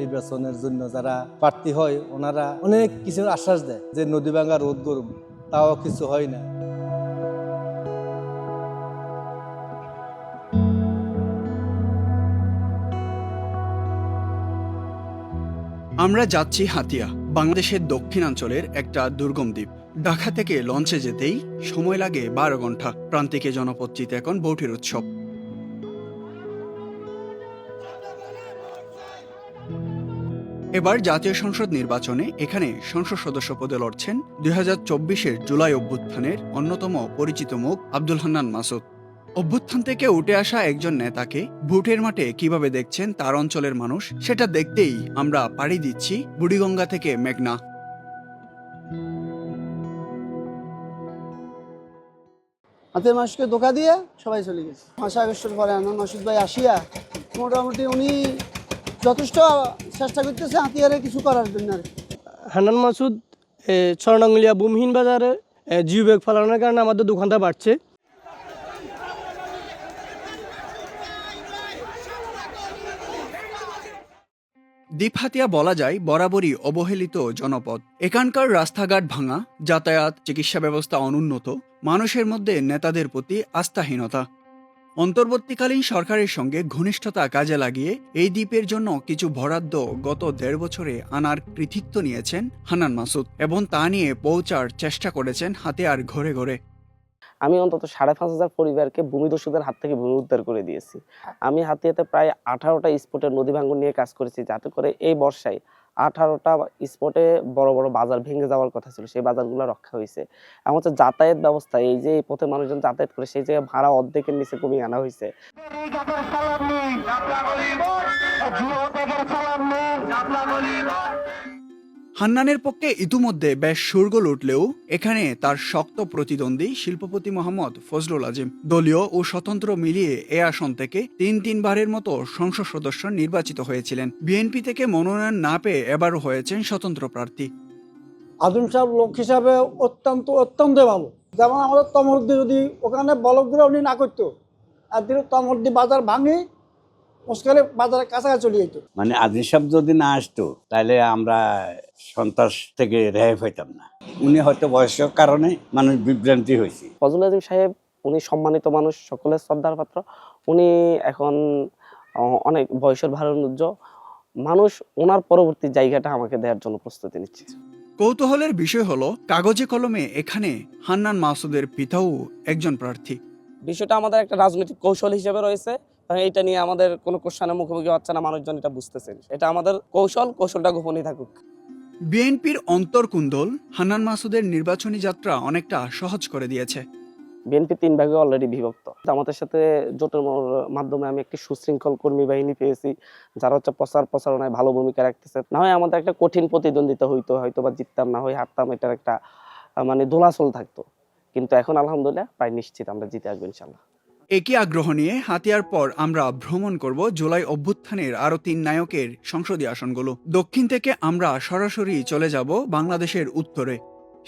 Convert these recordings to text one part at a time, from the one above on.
নির্বাচনের জন্য যারা প্রার্থী হয় ওনারা অনেক কিছুর আশ্বাস দেয় যে নদী ভাঙ্গা রোধ করব, তাও কিছু হয় না। আমরা যাচ্ছি হাতিয়া, বাংলাদেশের দক্ষিণাঞ্চলের একটা দুর্গম দ্বীপ। ঢাকা থেকে লঞ্চে যেতেই সময় লাগে 12 ঘন্টা। প্রান্তিকে জনপদটিতে এখন বউঠের উৎসব। এবার জাতীয় সংসদ নির্বাচনে এখানে সংসদ সদস্য পদে লড়ছেন 2024-এর জুলাই অভ্যুত্থানের অন্যতম পরিচিত মুখ আব্দুল হান্নান মাসুদ। অভ্যুত্থান থেকে উঠে আসা একজন নেতাকে ভোটের মাঠে কিভাবে দেখছেন তার অঞ্চলের মানুষ, সেটা দেখতেই আমরা পাড়ি দিচ্ছি বুড়িগঙ্গা থেকে মেঘনা। হাতের মানুষকে ধোকা দিয়ে সবাই চলে গেছে। 5 আগস্টের পরে মাসুদ ভাই আসিয়া মোটামুটি উনি যথেষ্ট চেষ্টা করতেছে হাতিয়ারে কিছু করার জন্য। হান্নান মাসুদ 6 নং লিয়া বুমহীন বাজারে জিও ব্যাগ ফেলানোর কারণে আমাদের দোকানটা বাড়ছে। দ্বীপহাতিয়া বলা যায় বরাবরই অবহেলিত জনপদ। এখানকার রাস্তাঘাট ভাঙা, যাতায়াত, চিকিৎসা ব্যবস্থা অনুন্নত, মানুষের মধ্যে নেতাদের প্রতি আস্থাহীনতা। অন্তর্বর্তীকালীন সরকারের সঙ্গে ঘনিষ্ঠতা কাজে লাগিয়ে এই দ্বীপের জন্য কিছু বরাদ্দ গত 1.5 বছরে আনার কৃতিত্ব নিয়েছেন হান্নান মাসুদ এবং তা নিয়ে পৌঁছার চেষ্টা করেছেন হাতিয়ার ঘরে ঘরে। আমি অন্তত 5,500 পরিবারকে ভূমিদস্যুদের হাত থেকে ভূমি উদ্ধার করে দিয়েছি। আমি হাতিয়াতে প্রায় 18টা স্পটে নদী ভাঙ্গন নিয়ে কাজ করেছি, যাতে করে এই বর্ষায় 18টা স্পটে বড় বড় বাজার ভেঙে যাওয়ার কথা ছিল, সেই বাজারগুলো রক্ষা হয়েছে। এবং হচ্ছে যাতায়াত ব্যবস্থা, এই যে এই পথে মানুষজন যাতায়াত করে সেই জায়গায় ভাড়া অর্ধেকের নিচে কমিয়ে আনা হয়েছে। হান্নানের পক্ষে ইতিমধ্যে বেশ শোরগোল উঠলেও এখানে তার শক্ত প্রতিদ্বন্দ্বী শিল্পপতি মোহাম্মদ ফজলুল আজিম। দলীয় ও স্বতন্ত্র মিলিয়ে এ আসন থেকে 3বারের মতো সংসদ সদস্য নির্বাচিত হয়েছিলেন। বিএনপি থেকে মনোনয়ন না পেয়ে এবারও হয়েছেন স্বতন্ত্র প্রার্থী। আজম সাহেব লোক হিসাবে অত্যন্ত ভালো। যেমন আমাদের তমরদি যদি ওখানে বলক দিয়ে উনি না করতো, একদিন তমরদি বাজার ভাঙি মুশকিলে বাজারের কাছাকাছি চলে যেত। মানে আজম সাহেব যদি না আসতো তাহলে আমরা সন্ত্রাস থেকে রেহাই পাইতাম না। উনি হয়তো বয়সের কারণে মানুষ বিভ্রান্তি হয়েছে। ফজলুল আজিম সাহেব উনি সম্মানিত মানুষ, সকলের শ্রদ্ধার পাত্র। উনি এখন অনেক বয়সের ভারানুজ্জ মানুষ, ওনার পরবর্তী জায়গাটা আমাকে দেওয়ার জন্য প্রস্তুতি নিচ্ছে। কৌতূহলের বিষয় হলো কাগজে কলমে এখানে হান্নান মাসুদের পিতাও একজন প্রার্থী। বিষয়টা আমাদের একটা রাজনৈতিক কৌশল হিসেবে রয়েছে, এইটা নিয়ে আমাদের কোনো কোশ্চেনের মুখোমুখি হচ্ছে না, মানুষজন এটা বুঝতেছেন। এটা আমাদের কৌশলটা গোপনই থাকুক। বিএনপির অন্তর্কুন্দল হান্নান মাসুদের নির্বাচনী যাত্রা অনেকটা সহজ করে দিয়েছে। বিএনপি 3 ভাগে অলরেডি বিভক্ত। আমাদের সাথে জোটের মাধ্যমে আমি একটি সুশৃঙ্খল কর্মী বাহিনী পেয়েছি, যারা হচ্ছে প্রচারণায় ভালো ভূমিকা রাখতেছে। না হয় আমাদের একটা কঠিন প্রতিদ্বন্দ্বিতা হয়তো বা জিততাম, না হয় হারতাম, এটার একটা মানে দোলাচল থাকতো। কিন্তু এখন আলহামদুলিল্লাহ প্রায় নিশ্চিত আমরা জিতে আসবো ইনশাল্লাহ। একই আগ্রহ নিয়ে হাতিয়ার পর আমরা ভ্রমণ করব জুলাই অভ্যুত্থানের আরো 3 নায়কের সংসদীয় আসনগুলো। দক্ষিণ থেকে আমরা সরাসরি চলে যাব বাংলাদেশের উত্তরে।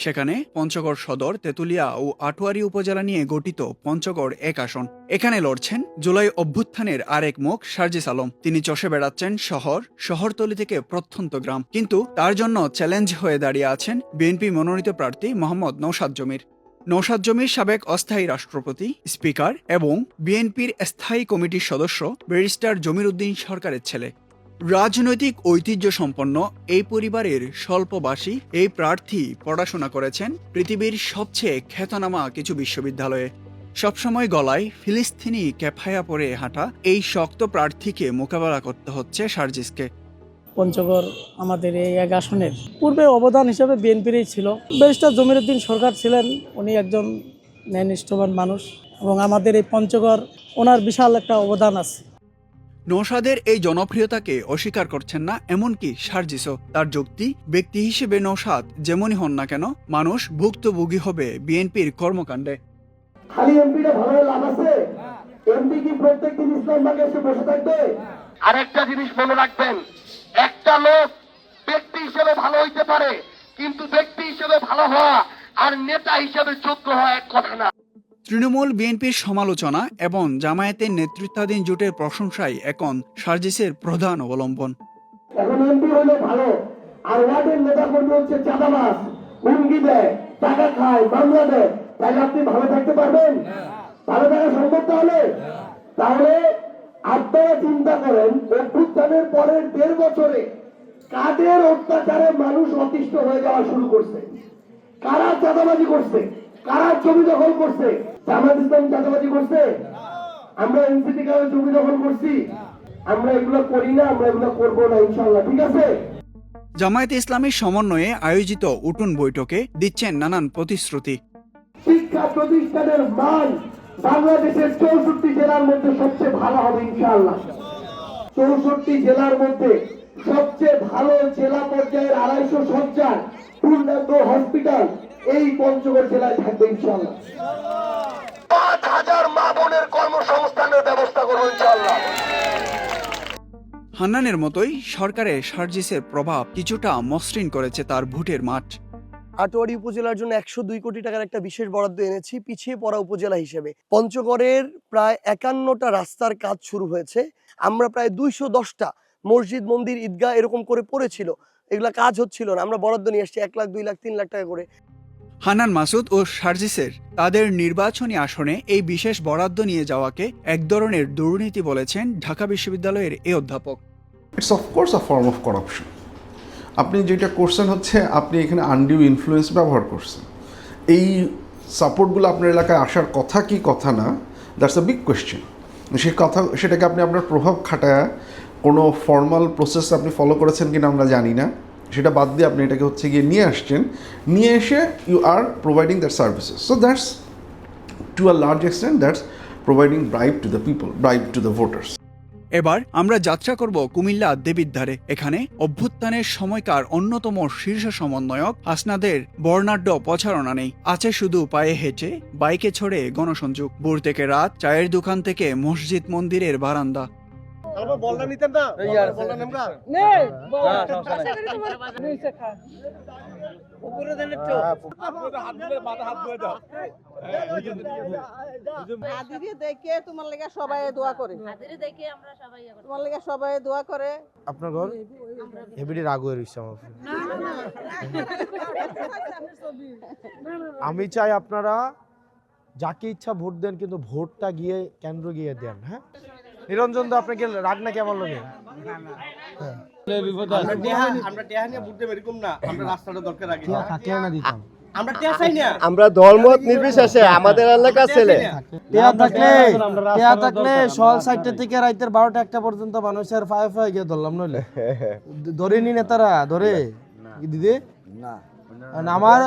সেখানে পঞ্চগড় সদর, তেতুলিয়া ও আটোয়ারী উপজেলা নিয়ে গঠিত পঞ্চগড় 1 আসন। এখানে লড়ছেন জুলাই অভ্যুত্থানের আরেক মুখ সার্জিস আলম। তিনি চষে বেড়াচ্ছেন শহরতলি থেকে প্রত্যন্ত গ্রাম, কিন্তু তার জন্য চ্যালেঞ্জ হয়ে দাঁড়িয়ে আছেন বিএনপি মনোনীত প্রার্থী মোহাম্মদ নওশাদ জমির। নওশাদ জমির সাবেক অস্থায়ী রাষ্ট্রপতি, স্পিকার এবং বিএনপির স্থায়ী কমিটির সদস্য ব্যারিস্টার জমির উদ্দিন সরকারের ছেলে। রাজনৈতিক ঐতিহ্য সম্পন্ন এই পরিবারের স্বল্পবাসী এই প্রার্থী পড়াশোনা করেছেন পৃথিবীর সবচেয়ে খ্যাতনামা কিছু বিশ্ববিদ্যালয়ে। সবসময় গলায় ফিলিস্তিনি ক্যাফায়া পরে হাঁটা এই শক্ত প্রার্থীকে মোকাবেলা করতে হচ্ছে সার্জিসকে। পঞ্চগড় আমাদের এই 1 আসনের পূর্বে অবদান হিসেবে বিএনপিরই ছিল। ব্যারিস্টার জমির উদ্দিন সরকার ছিলেন, উনি একজন ন্যায়নিষ্ঠবান মানুষ এবং আমাদের এই পঞ্চগড় ওনার বিশাল একটা অবদান আছে। নওশাদের এই জনপ্রিয়তাকে অস্বীকার করছেন না এমনকি সার্জিসও। তার যুক্তি, ব্যক্তি হিসেবে নওশাদ যেমনই হন না কেন, মানুষ ভুক্তভোগী হবে বিএনপির কর্মকাণ্ডে। খালি এমপিটা ভালো লাভ আছে? এমপি কি প্রত্যেকদিন ইসলামবাগে এসে বসে থাকবে? আরেকটা জিনিস মনে রাখবেন, একটা লোক ব্যক্তি হিসেবে ভালো হইতে পারে, কিন্তু ব্যক্তি হিসেবে ভালো হওয়া আর নেতা হিসেবে যোগ্য হওয়া এক কথা না। তৃণমূল বিএনপির সমালোচনা এবং জামায়াতের নেতৃত্বাধীন জোটের প্রশংসাই এখন সার্জিসের প্রধান অবলম্বন। এখন এমপি হলে ভালো, আর ওয়ার্ডের নেতা কর্মী হচ্ছে চাঁদাবাজ, হুমকি দেয়, টাকা খায়, মামলা দেয়, তাহলে আপনি ভালো থাকতে পারবেন? ভালো থাকা সম্ভব? তাহলে আপনারা চিন্তা করেন, অভ্যুত্থানের পরের 1.5 বছরে কাদের অত্যাচারে মানুষ অতিষ্ঠ হয়ে যাওয়া শুরু করছে, কারা চাঁদাবাজি করছে, কারা জমি দখল করছে? জামাত ইসলাম চাঁদাবাজি করছে? আমরা এনসিপি কারণে জমি দখল করছি? আমরা এগুলো করি না, আমরা এগুলো করবো না ইনশাল্লাহ, ঠিক আছে? জামায়াতে ইসলামীর সমন্বয়ে আয়োজিত উঠোন বৈঠকে দিচ্ছেন নানান প্রতিশ্রুতি। শিক্ষা প্রতিষ্ঠানের মান বাংলাদেশের 64 জেলার মধ্যে সবচেয়ে ভালো হবে ইনশাআল্লাহ। 64 জেলার মধ্যে সবচেয়ে ভালো জেলা পর্যায়ের 250 শয্যার পূর্ণাঙ্গ হসপিটাল এই পঞ্চগড় জেলায় থাকবে ইনশাআল্লাহ। 5000 মা বোনের কর্মসংস্থানের ব্যবস্থা করব ইনশাআল্লাহ। হান্নানের মতোই সরকারের সার্জিসের প্রভাব কিছুটা মসৃণ করেছে তার ভোটের মাঠ। আটোয়ারি উপজেলার জন্য 102 কোটি টাকার একটা বিশেষ বরাদ্দ এনেছি পিছিয়ে পড়া উপজেলা হিসেবে। পঞ্চগড়ের প্রায় 51টা রাস্তার কাজ শুরু হয়েছে। আমরা প্রায় 210টা মসজিদ, মন্দির, ঈদগাহ এরকম করে পড়েছিল, এগুলা কাজ হচ্ছিল না, আমরা বরাদ্দ নিয়ে আসছি 1 লাখ, 2 লাখ, 3 লাখ টাকা করে। হান্নান মাসুদ ও সার্জিসের তাদের নির্বাচনী আসনে এই বিশেষ বরাদ্দ নিয়ে যাওয়াকে এক ধরনের দুর্নীতি বলেছেন ঢাকা বিশ্ববিদ্যালয়ের এই অধ্যাপক। It's of course a form of corruption. আপনি যেটা করছেন হচ্ছে আপনি এখানে আনডিউ ইনফ্লুয়েন্স ব্যবহার করছেন। এই সাপোর্টগুলো আপনার এলাকায় আসার কথা কি কথা না, দ্যাটস আ বিগ কোয়েশ্চেন। সেটাকে আপনি আপনার প্রভাব খাটায় কোনো ফর্মাল প্রসেস আপনি ফলো করেছেন কিনা আমরা জানি না, সেটা বাদ দিয়ে আপনি এটাকে হচ্ছে গিয়ে নিয়ে আসছেন, নিয়ে এসে you are providing that services. So that's to a large extent that's providing bribe to the people, bribe to the voters. এবার আমরা যাত্রা করব কুমিল্লা দেবিদ্বারে। এখানে অভ্যুত্থানের সময়কার অন্যতম শীর্ষ সমন্বয়ক হাসনাদের বর্ণাঢ্য প্রচারণা নেই, আছে শুধু পায়ে হেঁটে, বাইকে ছড়ে গণসংযোগ। ভোর থেকে রাত, চায়ের দোকান থেকে মসজিদ, মন্দিরের বারান্দা। তোমার লেগে সবাই দোয়া করে, তোমার লেগে সবাই দোয়া করে। আপনার ঘর হেবিডি রাগ হয়ে রয়েছে আমার। আমি চাই আপনারা যাকে ইচ্ছা ভোট দেন, কিন্তু ভোটটা গিয়ে কেন্দ্র গিয়ে দেন। হ্যাঁ, নিরঞ্জন দা আপনাকে রাগ না কেমন লাগে? আমরা ধর্মমত নির্বিশেষে আমাদের এলাকা ছেলে থাকলে সকাল 4টা থেকে রাতের 12টা 1টা পর্যন্ত মানুষের ফায়ে ফায়ে গিয়ে ধরলাম, নইলে ধরেনি নেতারা ধরে দিদি না। আমার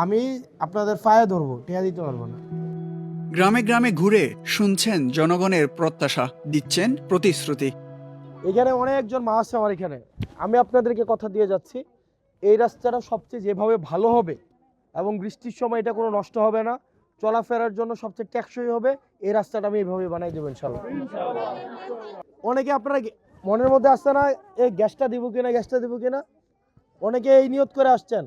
আমি আপনাদের ফায়ে ধরবো, টিয়া দিতে পারবো না। গ্রামে গ্রামে ঘুরে শুনছেন জনগণের প্রত্যাশা, দিচ্ছেন প্রতিশ্রুতি। এখানে অনেকজন মা আছে আমার এখানে, আমি আপনাদেরকে কথা দিয়ে যাচ্ছি, এই রাস্তাটা সবচেয়ে যেভাবে ভালো হবে এবং বৃষ্টির সময় এটা কোনো নষ্ট হবে না, চলাফেরার জন্য সবচেয়ে টেকসই হবে, এই রাস্তাটা আমি এইভাবে বানাই দেবো ইনশাল্লাহ। অনেকে আপনারা মনের মধ্যে আসছে না, এই গ্যাসটা দিব কিনা, অনেকে এই নিয়ত করে আসছেন,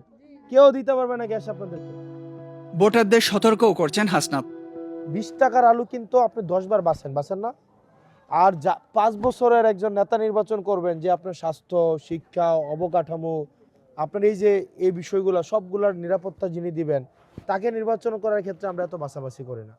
কেউ দিতে পারবে না গ্যাস আপনাদেরকে। ভোটারদের সতর্কও করছেন হাসনাত। 20 টাকার আলু কিন্তু আপনি 10 বার বাঁচেন না। আর 5 বছরের একজন নেতা নির্বাচন করবেন, যে আপনার স্বাস্থ্য, শিক্ষা, অবকাঠামো, আপনার এই যে এই বিষয়গুলো সবগুলোর নিরাপত্তা যিনি দিবেন, তাকে নির্বাচন করার ক্ষেত্রে আমরা এত বাছাবাছি করি না।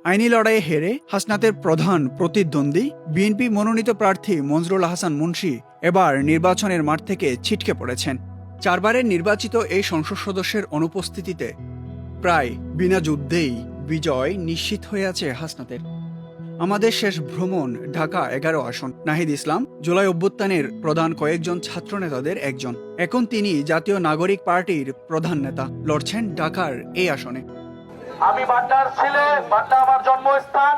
আইনি লড়াইয়ে হেরে হাসনাতের প্রধান প্রতিদ্বন্দ্বী বিএনপি মনোনীত প্রার্থী মঞ্জুরুল হাসান মুন্সি এবার নির্বাচনের মাঠ থেকে ছিটকে পড়েছেন। 4 বারের নির্বাচিত এই সংসদ সদস্যের অনুপস্থিতিতে প্রায় বিনা যুদ্ধেই বিজয় নিশ্চিত হয়ে আছে হাসনাতের। আমাদের শেষ ভ্রমণ ঢাকা 11 আসন। নাহিদ ইসলাম জুলাই অভ্যুত্থানের প্রধান কয়েকজন ছাত্র নেতাদের একজন। এখন তিনি জাতীয় নাগরিক পার্টির প্রধান নেতা, লড়ছেন ঢাকার এই আসনে। আমি বাড্ডার ছেলে, বাড্ডা আমার জন্মস্থান।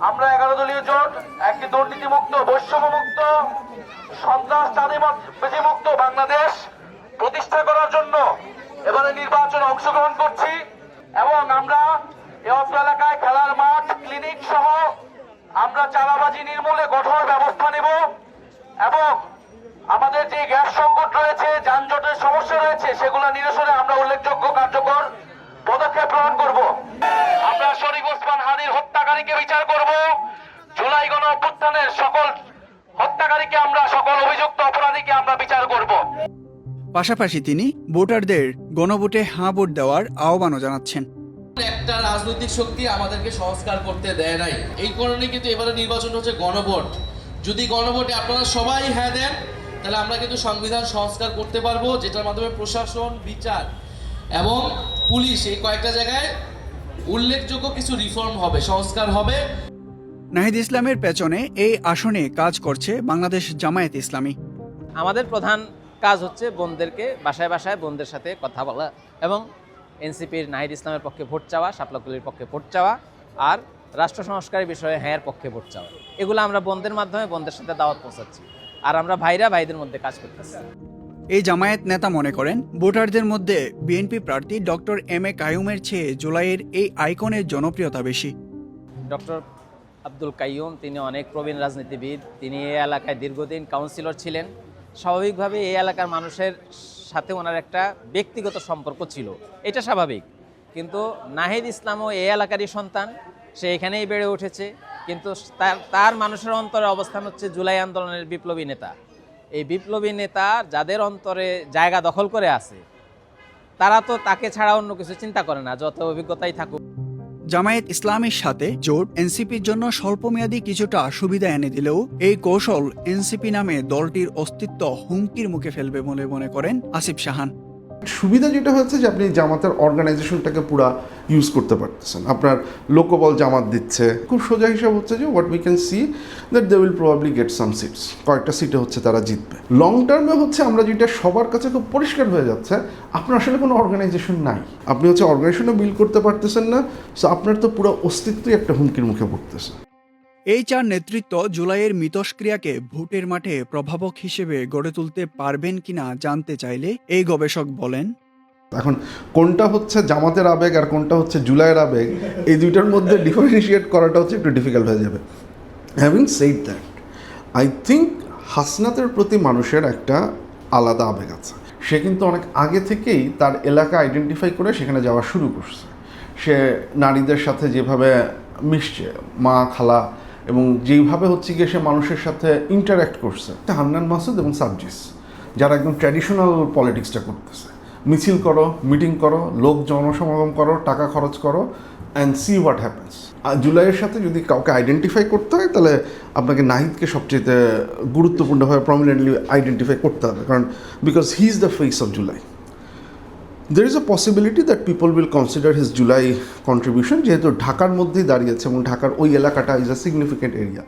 আমরা 11 দলীয় জোট একটি দুর্নীতিমুক্ত, বৈষম্যমুক্ত, সন্ত্রাসবাদী মুক্ত বাংলাদেশ প্রতিষ্ঠা করার জন্য এবারে নির্বাচনে অংশগ্রহণ করছি এবং আমরা এই অত্র এলাকায় খেলার মাঠ, ক্লিনিক সহ আমরা চাঁদাবাজি নির্মূলে কঠোর ব্যবস্থা নেব এবং আমাদের যে গ্যাস সংকট রয়েছে, যানজটের সমস্যা রয়েছে, সেগুলো নিরসনে আমরা উল্লেখযোগ্য কার্যকর পদক্ষেপ গ্রহণ করব। আমরা শরীফ ওসমান হাদির হত্যাকারীকে বিচার করব। জুলাই গণ অভ্যুত্থানের সকল হত্যাকারী পাশাপাশি তিনি ভোটারদের গণভোটে হাঁ ভোট দেওয়ার আহ্বানও জানাচ্ছেন। একটা রাজনৈতিক শক্তি আমাদেরকে সংস্কার করতে দেয় নাই, এই কারণে কিন্তু এবারে নির্বাচন হচ্ছে গণভোট। যদি গণভোটে আপনারা সবাই হ্যাঁ দেন, তাহলে আমরা কিন্তু সংবিধান সংস্কার করতে পারবো, যেটার মাধ্যমে প্রশাসন, বিচার এবং পুলিশ এই কয়েকটা জায়গায় উল্লেখযোগ্য কিছু রিফর্ম হবে, সংস্কার হবে। নাহিদ ইসলামের পেছনে এই আসনে কাজ করছে বাংলাদেশ জামায়াত ইসলামী। আমাদের প্রধান কাজ হচ্ছে বোনদেরকে বাসায় বাসায় বোনদের সাথে কথা বলা এবং এনসিপির নাহিদ ইসলামের পক্ষে ভোট চাওয়া, শাপলাকলির পক্ষে ভোট চাওয়া আর রাষ্ট্র সংস্কারের বিষয়ে হ্যাঁর পক্ষে ভোট চাওয়া। এগুলো আমরা বোনদের মাধ্যমে বোনদের সাথে দাওয়াত পৌঁছাচ্ছি, আর আমরা ভাইরা ভাইদের মধ্যে কাজ করতেছি। এই জামায়াত নেতা মনে করেন ভোটারদের মধ্যে বিএনপি প্রার্থী ডক্টর এম এ কাইয়ুমের চেয়ে জুলাইয়ের এই আইকনের জনপ্রিয়তা বেশি। ডক্টর আব্দুল কাইয়ুম তিনি অনেক প্রবীণ রাজনীতিবিদ, তিনি এই এলাকায় দীর্ঘদিন কাউন্সিলর ছিলেন। স্বাভাবিকভাবে এই এলাকার মানুষের সাথে ওনার একটা ব্যক্তিগত সম্পর্ক ছিল, এটা স্বাভাবিক। কিন্তু নাহিদ ইসলামও এই এলাকারই সন্তান, সে এখানেই বেড়ে উঠেছে, কিন্তু তার মানুষের অন্তরে অবস্থান হচ্ছে জুলাই আন্দোলনের বিপ্লবী নেতা। এই বিপ্লবী নেতা যাদের অন্তরে জায়গা দখল করে আছে, তারা তো তাকে ছাড়া অন্য কিছু চিন্তা করে না, যত অভিজ্ঞতাই থাকুক। জামায়াত ইসলামের সাথে জোট এনসিপির জন্য স্বল্পমেয়াদী কিছুটা সুবিধা এনে দিলেও এই কৌশল এনসিপি নামে দলটির অস্তিত্ব হুমকির মুখে ফেলবে বলে মনে করেন আসিফ সাহান। সুবিধা যেটা হচ্ছে যে আপনি জামাতের অর্গানাইজেশনটাকে পুরা ইউজ করতে পারতেছেন, আপনার লোকবল জামাত দিচ্ছে। খুব সোজা হিসাব হচ্ছে যে what we can see that they will probably get some seats, কয়েকটা সিটে হচ্ছে তারা জিতবে। লং টার্মে হচ্ছে আমরা যেটা সবার কাছে খুব পরিষ্কার হয়ে যাচ্ছে, আপনার আসলে কোনো অর্গানাইজেশন নাই, আপনি হচ্ছে অর্গানাইজেশনও বিল্ড করতে পারতেছেন না, সো আপনার তো পুরো অস্তিত্বই একটা হুমকির মুখে পড়তেছে। এই চার নেতৃত্ব জুলাইয়ের মিতষ্ক্রিয়াকে ভোটের মাঠে প্রভাবক হিসেবে গড়ে তুলতে পারবেন কিনা জানতে চাইলে এই গবেষক বলেন, এখন কোনটা হচ্ছে জামাতের আবেগ আর কোনটা হচ্ছে জুলাইয়ের আবেগ, এই দুইটার মধ্যে ডিফারেন্সিয়েট করাটা হচ্ছে একটু ডিফিকাল্ট হয়ে যাবে। Having said that, I think হাসনাতের প্রতি মানুষের একটা আলাদা আবেগ আছে। সে কিন্তু অনেক আগে থেকেই তার এলাকা আইডেন্টিফাই করে সেখানে যাওয়া শুরু করছে। সে নারীদের সাথে যেভাবে মিশছে, মা খালা, এবং যেইভাবে হচ্ছে গিয়ে সে মানুষের সাথে ইন্টারাক্ট করছে, হান্নান মাসুদ এবং সাবজিস যারা একদম ট্র্যাডিশনাল পলিটিক্সটা করতেছে, মিছিল করো, মিটিং করো, লোক জনসমাগম করো, টাকা খরচ করো, অ্যান্ড সি হোয়াট হ্যাপেন্স। আর জুলাইয়ের সাথে যদি কাউকে আইডেন্টিফাই করতে হয়, তাহলে আপনাকে নাহিদকে সবচেয়ে গুরুত্বপূর্ণভাবে প্রমিনেন্টলি আইডেন্টিফাই করতে হবে, কারণ because he is the face of July. There is a possibility that people will consider his July contribution, যেহেতু ঢাকার মধ্যেই দাঁড়িয়েছে এবং ঢাকার ওই এলাকাটা ইজ আ সিগনিফিকেন্ট এরিয়া।